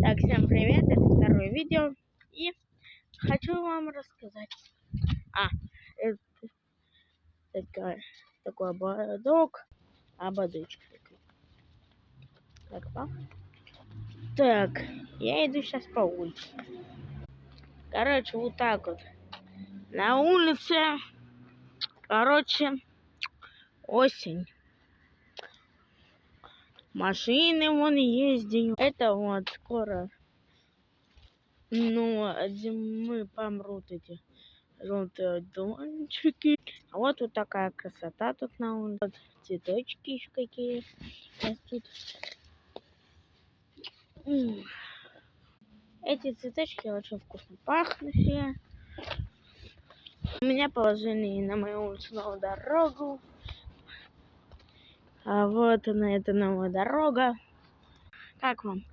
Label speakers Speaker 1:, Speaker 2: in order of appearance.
Speaker 1: Так, всем привет, это второе видео, и хочу вам рассказать, это такой ободочек такой. Так, я иду сейчас по улице. Короче, вот так вот. На улице, осень. Машины вон ездят. Это вот скоро, от зимы помрут эти желтые дончики. А вот такая красота тут на улице. Вот цветочки еще какие растут. Эти цветочки очень вкусно пахнущие. Меня положили на мою улицу новую дорогу. А вот она, эта новая дорога. Как вам?